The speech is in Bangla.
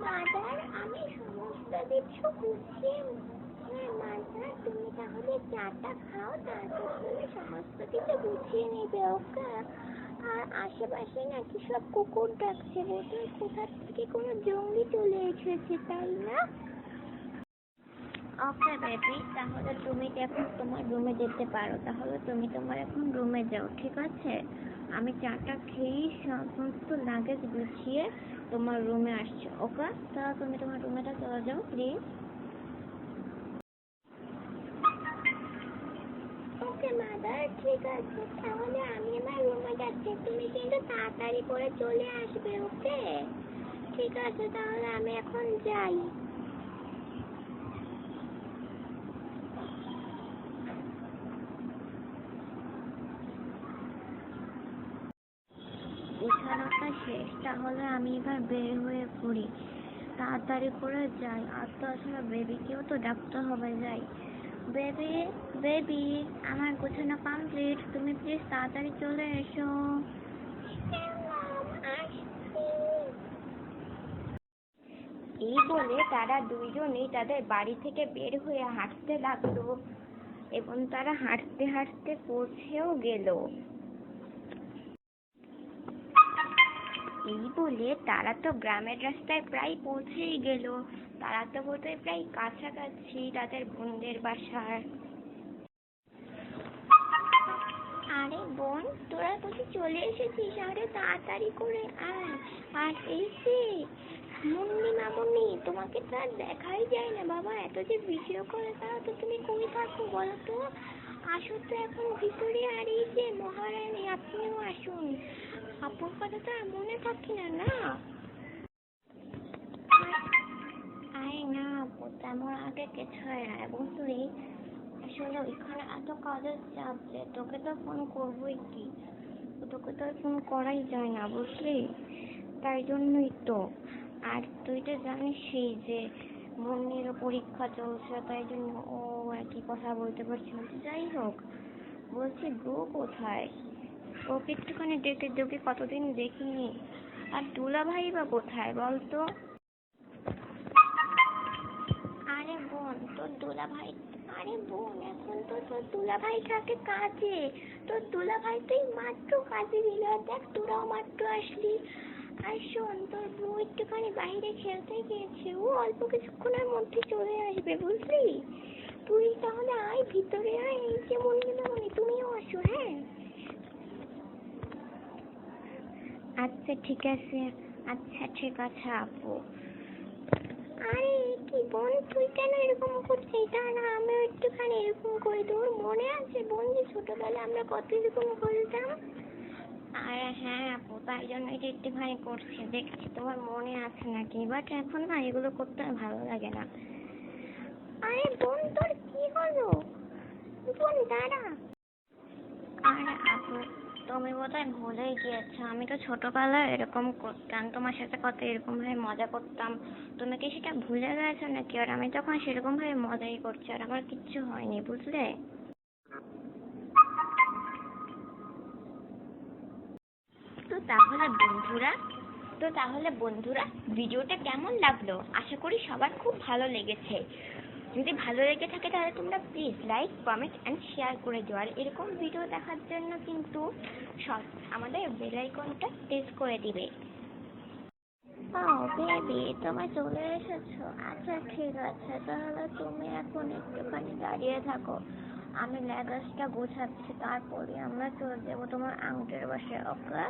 মাদার, আমি সমস্ত কিছু গুছিয়ে মাদার, তুমি তাহলে চাটা খাও, তারপর তুমি সমস্ত কিছু গুছিয়ে নেবে, ওকে? আর আশেপাশে নাকি সব কুকুর ডাকছে, বোধহয় কোথা থেকে কোনো জঙ্গলি চলে এসেছে, তাই না? ওকে বেবি, তাহলে তুমি এখন তোমার রুমে যেতে পারো। তাহলে তুমি তোমার এখন রুমে যাও, ঠিক আছে? আমি চাটা খেয়েই সমস্ত লাগেজ গুছিয়ে তোমার রুমে আসছি, ওকে? তাহলে তুমি তোমার রুমেটা চলে যাও প্লিজ। ওকে মাদার, ঠিক আছে, তাহলে আমি আমার রুমে যাচ্ছি, তুমি কিন্তু তাড়াতাড়ি করে চলে আসবে, ওকে? ঠিক আছে, তাহলে আমি এখন যাই। গোছানোটা শেষ, তাহলে আমি এবার বের হয়ে পড়ি, তাড়াতাড়ি করে যাই। আর তো আসলে বেবিকেও তো ডাকতে হবে, যাই। বেবি, বেবি, আমার গোছানো কমপ্লিট, তুমি প্লিজ তাড়াতাড়ি চলে এসো। এই বলে তারা দুইজনেই তাদের বাড়ি থেকে বের হয়ে হাঁটতে লাগলো এবং তারা হাঁটতে হাঁটতে পৌঁছেও গেল। এই বলে তারা তো গ্রামের রাস্তায় প্রায় পৌঁছেই গেল। তারা তো বোধহয় প্রায় কাছাকাছি তাদের বোনদের বাসার। আরে বোন, তোরা বুঝি চলে এসেছিস? আরে তাড়াতাড়ি করে আয়। আর এই যে মুন্নি মামুনি, তোমাকে তো আর দেখাই যায় না বাবা, এত যে ভিডিও করে তাও তো তুমি কই থাকো বলো তো? আসো তো এখন ভিতরে। আর এই যে মহারানী, আপনিও আসুন, আপুর কথা তো আর মনে থাকে না, না? আরে না আপু, তেমন আগে কিছু হয় না, বুঝলি? আসলে ওইখানে এত কাজের চাপ যে তোকে তো ফোন করবোই কি, তোকে তো আর ফোন করাই যায় না, বুঝলি? তাই জন্যই তো। আর তুই তো জানিসই যে মুন্নিরও পরীক্ষা চলছে, তাই জন্য ও আর কি কথা বলতে পারছি না। যাই হোক, বলছি গো কোথায়? ওকে একটুখানি ডেকে ডেকে কতদিন দেখিনি। আর দুলা ভাই বা কোথায় বলতো? আরে বোন, তোর দুলাভাই, আরে বোন এখন তো তোর দুলাভাই থাকে কাজে। তোর দুলাভাই তুই মাত্র কাজে দিল, দেখ তোরাও মাত্র আসলি। আর শোন, তোর বউ একটুখানি বাইরে খেলতে গিয়েছে, ও অল্প কিছুক্ষণের মধ্যে চলে আসবে, বুঝলি? তুই তাহলে আয়, ভিতরে আয়। এই যে মনি, তুমিও আসো, হ্যাঁ? আচ্ছা ঠিক আছে, আচ্ছা ঠিক আছে আপু। আরে কি বোন, তুই কেন এরকম করছিস? না, আমিও একটুখানি এরকম করি। তোর মনে আছে বোন যে ছোটবেলায় আমরা কত এরকম করতাম? আরে হ্যাঁ আপু, তাই জন্যই তো একটুখানি করছি, দেখছি তোমার মনে আছে নাকি। বাট এখন না এগুলো করতে আর ভালো লাগে না। আরে বোন, তোর কি হলো? বোন দাঁড়া। আরে আপু, তুমি বোধহয় ভুলেই গিয়েছো, আমি তো ছোটবেলায় এরকম করতাম, তোমার সাথে কত এরকম ভাবে মজা করতাম। তুমি কি সেটা ভুলে গেছো নাকি? আর আমি তখন সেরকম ভাবে মজাই করছি, আর আমার কিচ্ছু হয়নি, বুঝলে? তো তাহলে বন্ধুরা তো তাহলে বন্ধুরা, ভিডিওটা কেমন লাগলো? আশা করি সবার খুব ভালো লেগেছে। যদি ভালো লেগে থাকে তাহলে তোমরা please like, comment and share করে দিও। আর এরকম ভিডিও দেখার জন্য কিন্তু আমাদের বেল আইকনটা প্রেস করে দিবে। ও বেবি, তুমি চলে এসেছো? আচ্ছা ঠিক আছে, তাহলে তুমি এখন একটুখানি দাঁড়িয়ে থাকো, আমি লাগেজটা গোছাচ্ছি, তারপরে আমরা চলে যাবো তোমার আঙ্কেলের বাসায়, ওকে?